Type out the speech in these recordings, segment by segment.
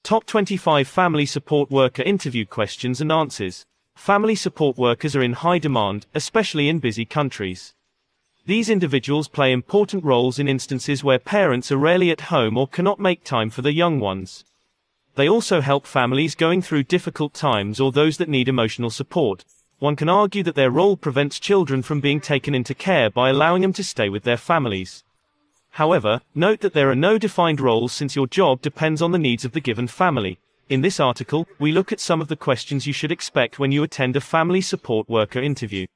Top 25 Family Support Worker Interview Questions and Answers. Family support workers are in high demand, especially in busy countries. These individuals play important roles in instances where parents are rarely at home or cannot make time for their young ones. They also help families going through difficult times or those that need emotional support. One can argue that their role prevents children from being taken into care by allowing them to stay with their families. However, note that there are no defined roles since your job depends on the needs of the given family. In this article, we look at some of the questions you should expect when you attend a family support worker interview.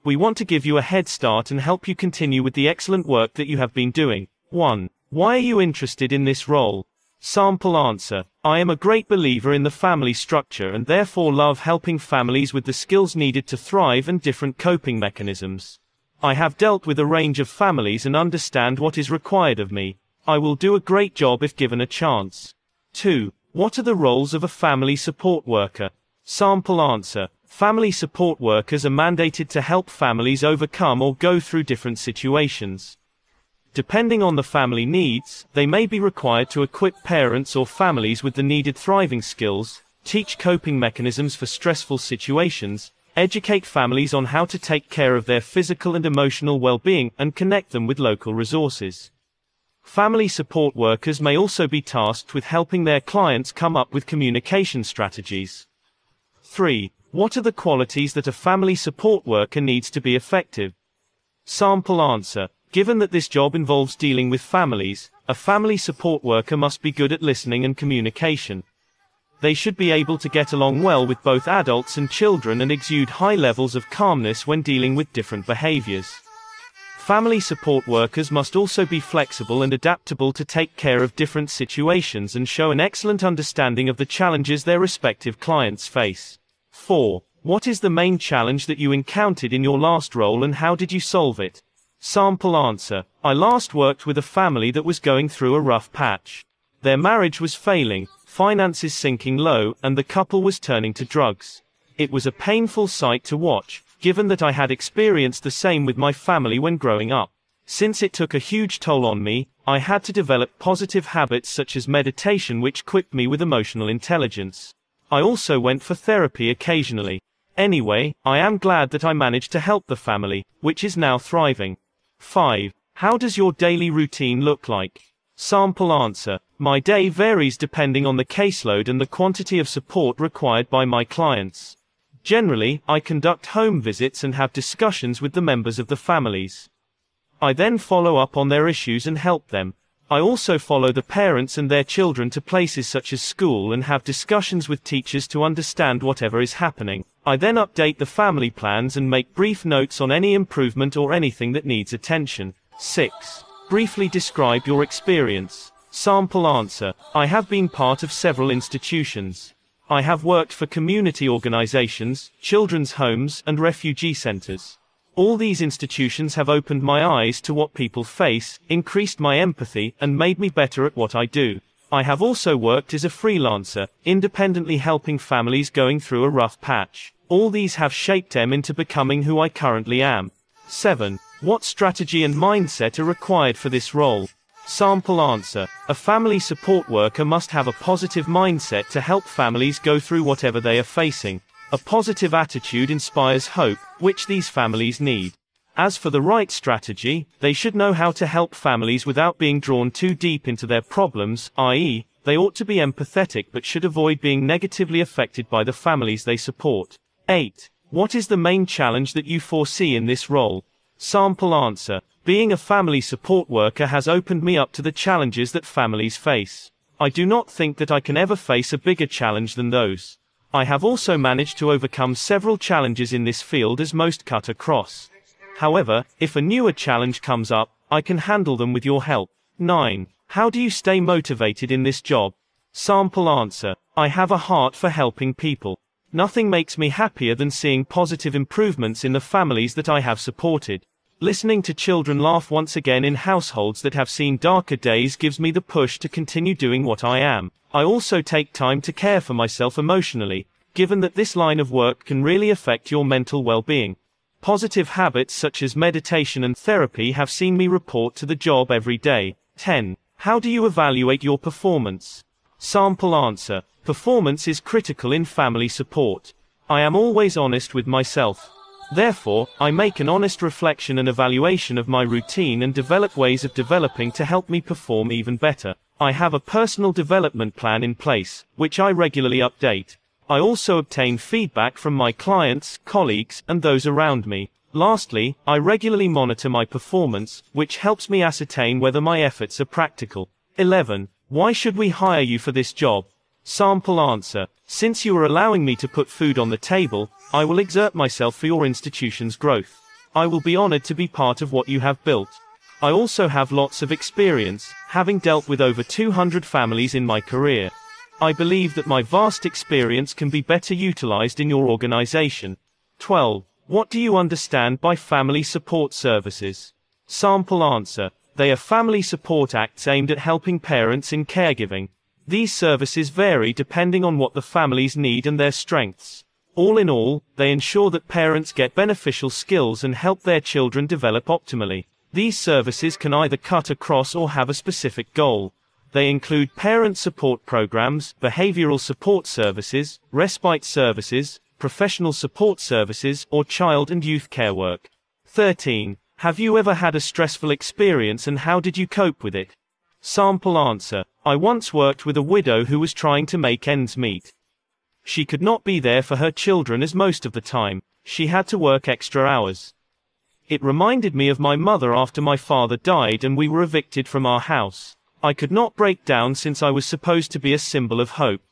We want to give you a head start and help you continue with the excellent work that you have been doing. 1. Why are you interested in this role? Sample answer. I am a great believer in the family structure and therefore love helping families with the skills needed to thrive and different coping mechanisms. I have dealt with a range of families and understand what is required of me. I will do a great job if given a chance. 2. What are the roles of a family support worker? Sample answer. Family support workers are mandated to help families overcome or go through different situations. Depending on the family needs, they may be required to equip parents or families with the needed thriving skills, teach coping mechanisms for stressful situations, educate families on how to take care of their physical and emotional well-being, and connect them with local resources. Family support workers may also be tasked with helping their clients come up with communication strategies. 3. What are the qualities that a family support worker needs to be effective? Sample answer. Given that this job involves dealing with families, a family support worker must be good at listening and communication. They should be able to get along well with both adults and children and exude high levels of calmness when dealing with different behaviors. Family support workers must also be flexible and adaptable to take care of different situations and show an excellent understanding of the challenges their respective clients face. 4. What is the main challenge that you encountered in your last role and how did you solve it? Sample answer. I last worked with a family that was going through a rough patch. Their marriage was failing, finances sinking low, and the couple was turning to drugs. It was a painful sight to watch, given that I had experienced the same with my family when growing up. Since it took a huge toll on me, I had to develop positive habits such as meditation which equipped me with emotional intelligence. I also went for therapy occasionally. Anyway, I am glad that I managed to help the family, which is now thriving. 5. How does your daily routine look like? Sample answer. My day varies depending on the caseload and the quantity of support required by my clients. Generally, I conduct home visits and have discussions with the members of the families. I then follow up on their issues and help them. I also follow the parents and their children to places such as school and have discussions with teachers to understand whatever is happening. I then update the family plans and make brief notes on any improvement or anything that needs attention. 6. Briefly describe your experience. Sample answer. I have been part of several institutions. I have worked for community organizations, children's homes, and refugee centers. All these institutions have opened my eyes to what people face, increased my empathy, and made me better at what I do. I have also worked as a freelancer, independently helping families going through a rough patch. All these have shaped them into becoming who I currently am. 7. What strategy and mindset are required for this role? Sample answer. A family support worker must have a positive mindset to help families go through whatever they are facing. A positive attitude inspires hope, which these families need. As for the right strategy, they should know how to help families without being drawn too deep into their problems, i.e., they ought to be empathetic but should avoid being negatively affected by the families they support. 8. What is the main challenge that you foresee in this role? Sample answer. Being a family support worker has opened me up to the challenges that families face. I do not think that I can ever face a bigger challenge than those. I have also managed to overcome several challenges in this field as most cut across. However, if a newer challenge comes up, I can handle them with your help. 9. How do you stay motivated in this job? Sample answer. I have a heart for helping people. Nothing makes me happier than seeing positive improvements in the families that I have supported. Listening to children laugh once again in households that have seen darker days gives me the push to continue doing what I am. I also take time to care for myself emotionally, given that this line of work can really affect your mental well-being. Positive habits such as meditation and therapy have seen me report to the job every day. 10. How do you evaluate your performance? Sample answer. Performance is critical in family support. I am always honest with myself. Therefore, I make an honest reflection and evaluation of my routine and develop ways of developing to help me perform even better. I have a personal development plan in place, which I regularly update. I also obtain feedback from my clients, colleagues, and those around me. Lastly, I regularly monitor my performance, which helps me ascertain whether my efforts are practical. 11. Why should we hire you for this job? Sample answer. Since you are allowing me to put food on the table, I will exert myself for your institution's growth. I will be honored to be part of what you have built. I also have lots of experience, having dealt with over 200 families in my career. I believe that my vast experience can be better utilized in your organization. 12. What do you understand by family support services? Sample answer. They are family support acts aimed at helping parents in caregiving. These services vary depending on what the families need and their strengths. All in all, they ensure that parents get beneficial skills and help their children develop optimally. These services can either cut across or have a specific goal. They include parent support programs, behavioral support services, respite services, professional support services, or child and youth care work. 13. Have you ever had a stressful experience and how did you cope with it? Sample answer. I once worked with a widow who was trying to make ends meet. She could not be there for her children as most of the time. She had to work extra hours. It reminded me of my mother after my father died and we were evicted from our house. I could not break down since I was supposed to be a symbol of hope.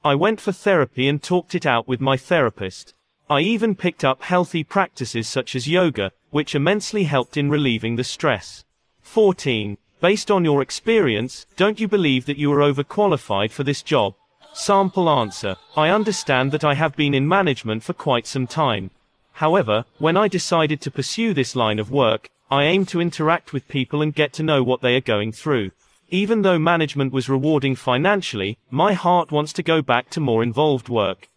I went for therapy and talked it out with my therapist. I even picked up healthy practices such as yoga, which immensely helped in relieving the stress. 14. Based on your experience, don't you believe that you are overqualified for this job? Sample answer. I understand that I have been in management for quite some time. However, when I decided to pursue this line of work, I aimed to interact with people and get to know what they are going through. Even though management was rewarding financially, my heart wants to go back to more involved work.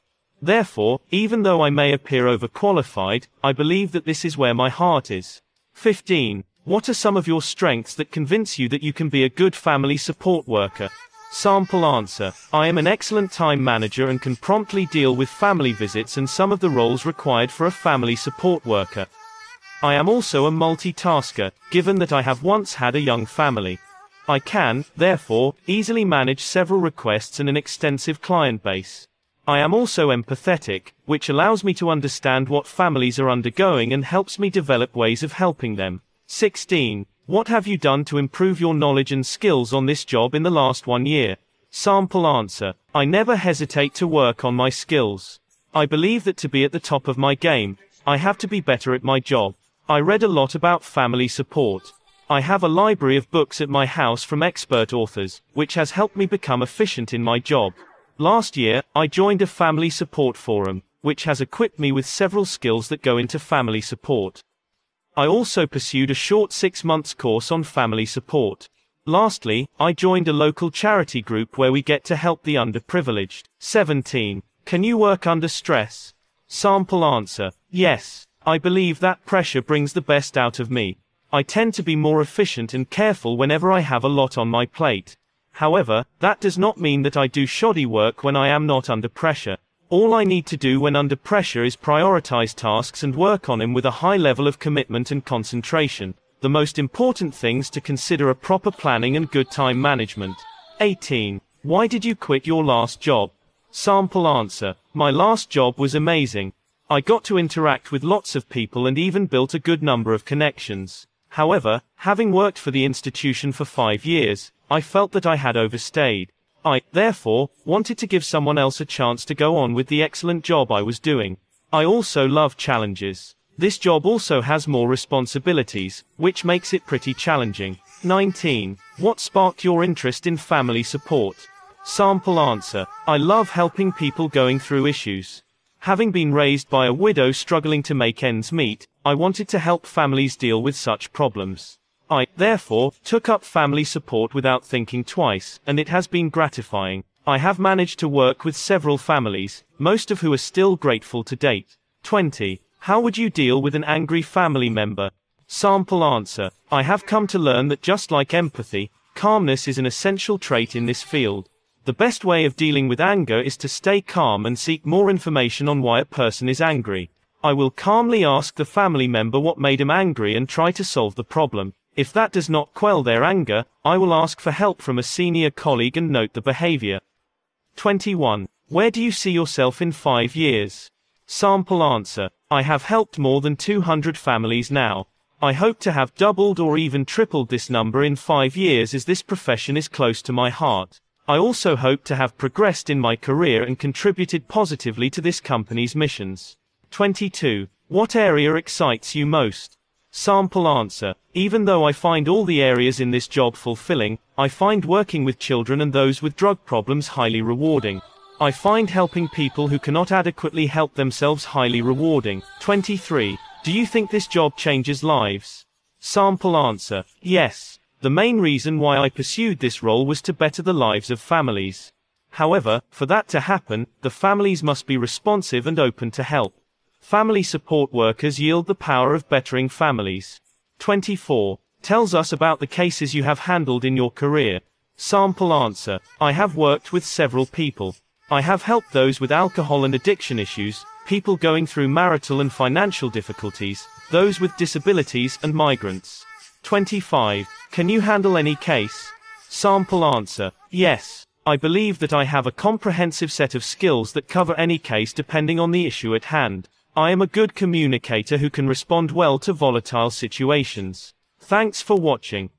Therefore, even though I may appear overqualified, I believe that this is where my heart is. 15. What are some of your strengths that convince you that you can be a good family support worker? Sample answer. I am an excellent time manager and can promptly deal with family visits and some of the roles required for a family support worker. I am also a multitasker, given that I have once had a young family. I can, therefore, easily manage several requests and an extensive client base. I am also empathetic, which allows me to understand what families are undergoing and helps me develop ways of helping them. 16. What have you done to improve your knowledge and skills on this job in the last 1 year? Sample answer. I never hesitate to work on my skills. I believe that to be at the top of my game, I have to be better at my job. I read a lot about family support. I have a library of books at my house from expert authors, which has helped me become efficient in my job. Last year, I joined a family support forum, which has equipped me with several skills that go into family support. I also pursued a short 6-month course on family support. Lastly, I joined a local charity group where we get to help the underprivileged. 17. Can you work under stress? Sample answer. Yes. I believe that pressure brings the best out of me. I tend to be more efficient and careful whenever I have a lot on my plate. However, that does not mean that I do shoddy work when I am not under pressure. All I need to do when under pressure is prioritize tasks and work on them with a high level of commitment and concentration. The most important things to consider are proper planning and good time management. 18. Why did you quit your last job? Sample answer. My last job was amazing. I got to interact with lots of people and even built a good number of connections. However, having worked for the institution for 5 years, I felt that I had overstayed. I, therefore, wanted to give someone else a chance to go on with the excellent job I was doing. I also love challenges. This job also has more responsibilities, which makes it pretty challenging. 19. What sparked your interest in family support? Sample answer. I love helping people going through issues. Having been raised by a widow struggling to make ends meet, I wanted to help families deal with such problems. I, therefore, took up family support without thinking twice, and it has been gratifying. I have managed to work with several families, most of who are still grateful to date. 20. How would you deal with an angry family member? Sample answer. I have come to learn that just like empathy, calmness is an essential trait in this field. The best way of dealing with anger is to stay calm and seek more information on why a person is angry. I will calmly ask the family member what made him angry and try to solve the problem. If that does not quell their anger, I will ask for help from a senior colleague and note the behavior. 21. Where do you see yourself in 5 years? Sample answer. I have helped more than 200 families now. I hope to have doubled or even tripled this number in 5 years, as this profession is close to my heart. I also hope to have progressed in my career and contributed positively to this company's missions. 22. What area excites you most? Sample answer. Even though I find all the areas in this job fulfilling, I find working with children and those with drug problems highly rewarding. I find helping people who cannot adequately help themselves highly rewarding. 23. Do you think this job changes lives? Sample answer. Yes. The main reason why I pursued this role was to better the lives of families. However, for that to happen, the families must be responsive and open to help. Family support workers yield the power of bettering families. 24. Tells us about the cases you have handled in your career. Sample answer. I have worked with several people. I have helped those with alcohol and addiction issues, people going through marital and financial difficulties, those with disabilities and migrants. 25. Can you handle any case? Sample answer. Yes. I believe that I have a comprehensive set of skills that cover any case depending on the issue at hand. I am a good communicator who can respond well to volatile situations. Thanks for watching.